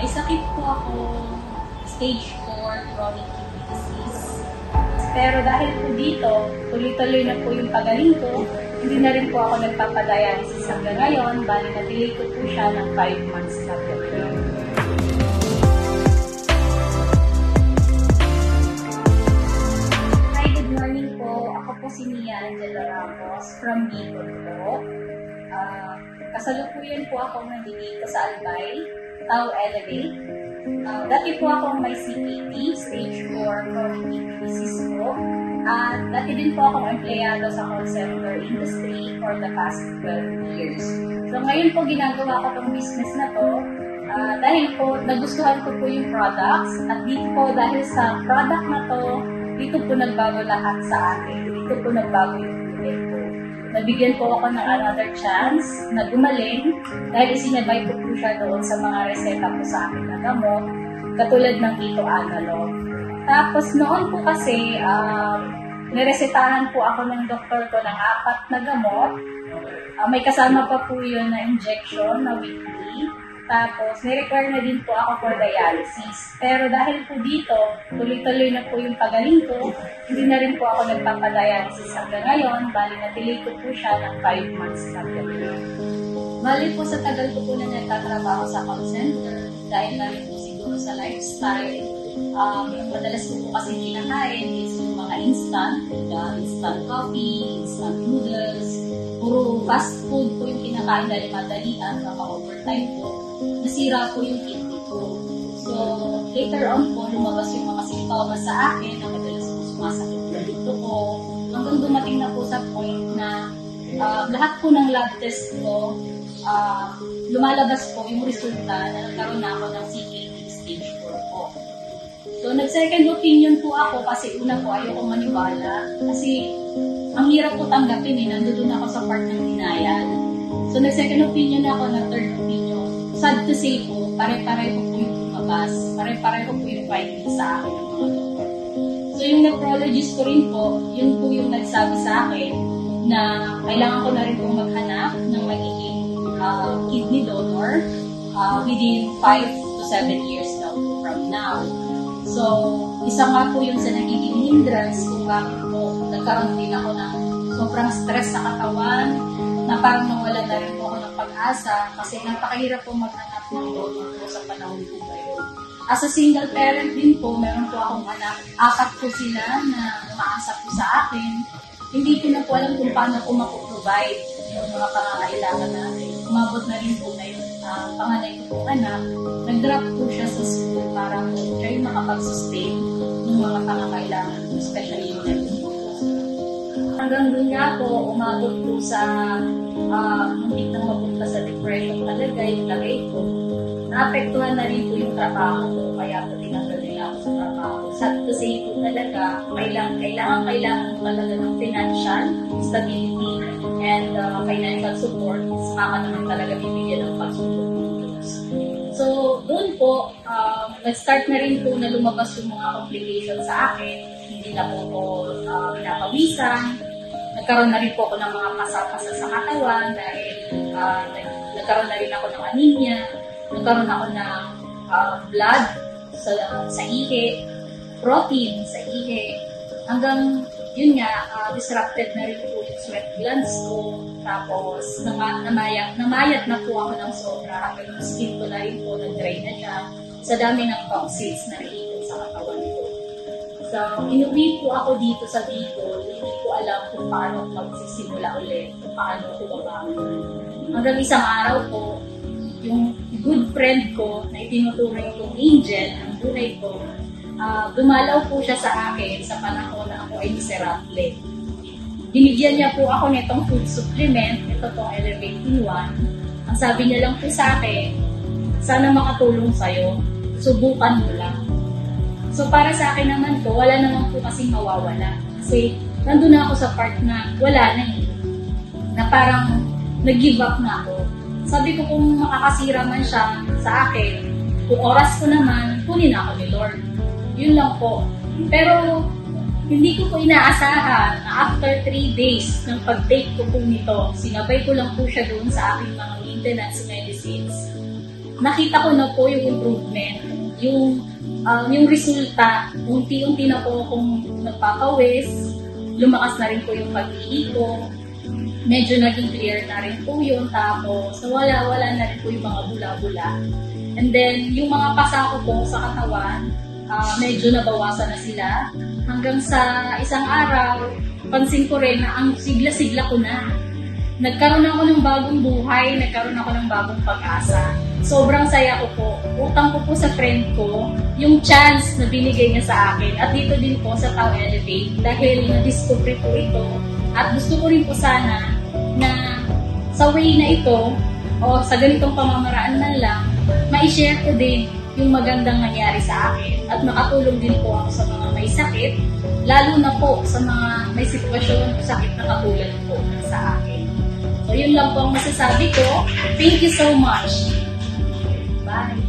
May sakit po ako, stage 4 chronic kidney disease. Pero dahil po dito, tuloy-tuloy na po yung pagaling ko, hindi na rin po ako nagpapadialysis hanggang ngayon, bali na-delay ko po siya ng 5 months na po. Hi, good morning po. Ako po si Nia Angela Ramos from Bicol po. Kasalukuyan po akong nandito sa Albay, Tau Elevate. Dati po akong may CKD, stage 4 chronic kidney disease po. At dati din po akong empleyado sa call center industry for the past 12 years. So ngayon po ginagawa ko tong business na to dahil po nagustuhan ko po yung products at dito po dahil sa product na to, dito po nagbago lahat sa akin. Dito po nagbago yung buhay ko. Nabigyan po ako ng another chance na gumaling dahil isinabay ko po siya doon sa mga reseta po sa akin na gamot, katulad ng Keto Analog. Tapos noon po kasi, niresetahan po ako ng doktor ko ng 4 na gamot. May kasama pa po yun na injection na weekly. Tapos, ni-require na din po ako for dialysis. Pero dahil po dito, tuloy-tuloy na po yung pagaling ko, hindi na rin po ako nagpapadialysis hanggang ngayon. Bali, na-delay ko po siya ng 5 months na po. Bali po sa tagal ko po na nagtatrabaho sa call center, dahil na rin po siguro sa lifestyle, yung madalas ko po kasi kinakain is yung mga instant coffee, instant noodles, puro fast food po yung kinakain dahil madalian, naka-overtime po. Nasira po yung kidney ko. So, later on po, lumabas yung mga simptomas sa akin, na madalas po sumasakit yung dito ko, hanggang dumating na po sa point na lahat po ng lab test ko, lumalabas po yung resulta na nagkaroon na ako ng CKD stage 4 po. So, nag-second opinion po ako kasi una po ayoko maniwala. Kasi, ang hirap po tanggapin nandun ako sa part ng denial. So, nag-second opinion ako, nag-third opinion. Sad to say po, pare-pareho po yung lumabas. Pare-pareho po yung findings sa akin ng mga doktor. So, yung nephrologist ko rin po, yun po yung nagsabi sa akin na kailangan ko na rin pong maghanap ng magiging kidney donor within 5 to 7 years now from now. So, isa nga po yung sa nagiging hindrance kung bakit po nagkaroon din ako ng sobrang stress sa katawan, na parang nawala na rin po ako ng pag-asa kasi napakahirap po maghanap ng donor po sa panahon po ngayon. As a single parent din po, meron po akong anak. 4 po sila na umaasa po sa akin. Hindi ko na po alam kung paano ko mapoprovide yung mga pangangailangan natin. Umabot na rin po na yung panganay ko po anak. Nag-drop po siya sa school para po siya yung makapag-sustain ng mga pangangailangan, especially yung health. Hanggang doon nga po, umabot po sa hindi nang mapunta sa depression talaga yung lagay ko. Naapektuhan na rin po yung trabaho ko, kaya po tinanggal nila ako sa trabaho. Sad to say po talaga, kailangan talaga ng financial stability and financial support. Mama naman talaga bibigyan ng pagsuportos. So, doon po, nag-start na rin po na lumabas yung mga complications sa akin. Hindi na po ko pinapawisan. Nagkaroon na rin po ako ng mga pasa-pasa sa katawan dahil nagkaroon na rin ako ng anemia. Nagkaroon ako ng blood sa ihi, protein sa ihi. Hanggang yun nga, disrupted na rin po yung sweat glands ko. Tapos, namayat na po ako ng sobra. Hanggang yung skin ko na rin po, nag-dry na siya sa dami ng toxins na iikot sa katawan ko. So, inuwi po ako dito sa Bicol. Hindi ko alam kung paano magsisimula ulit, kung paano ko babangon. Hanggang isang araw po, yung good friend ko na itinuturing kong angel ng buhay ko, dumalaw po siya sa akin sa panahon na ako ay miserable. Binigyan niya po ako nitong food supplement, ito pong Elevate in 1. Ang sabi niya lang po sa akin, sana makatulong sa'yo, subukan mo lang. So para sa akin naman po, wala naman po kasing mawawala. Kasi nandun na ako sa part na wala na na parang nag-give up na ako. Sabi ko kung makakasira man siya sa akin, kung oras ko naman, kunin ako ni Lord. Yun lang po. Pero hindi ko po inaasahan na after 3 days ng pag-take ko po nito, sinabay ko lang po siya doon sa aking mga maintenance medicines. nakita ko na po yung improvement, yung resulta. Unti-unti na po akong nagpapawis, lumakas na rin po yung pag-ihi ko, medyo naging clear na rin po yun, tapos wala na rin po yung mga bula-bula. And then, yung mga pasa ko po sa katawan, medyo nabawasan na sila. Hanggang sa isang araw, pansin ko rin na ang sigla-sigla ko na. Nagkaroon ako ng bagong buhay, nagkaroon ako ng bagong pag-asa. Sobrang saya ko po. Utang ko po sa friend ko yung chance na binigay niya sa akin. At dito din po sa Tao Elevate dahil na-discover po ito. At gusto ko rin po sana na sa way na ito o sa ganitong pamamaraan man lang, ma-share ko din yung magandang nangyari sa akin. At makatulong din po ako sa mga may sakit, lalo na po sa mga may sitwasyon o sakit na katulad po sa akin. So, yun lang po ang masasabi ko. Thank you so much. Bye!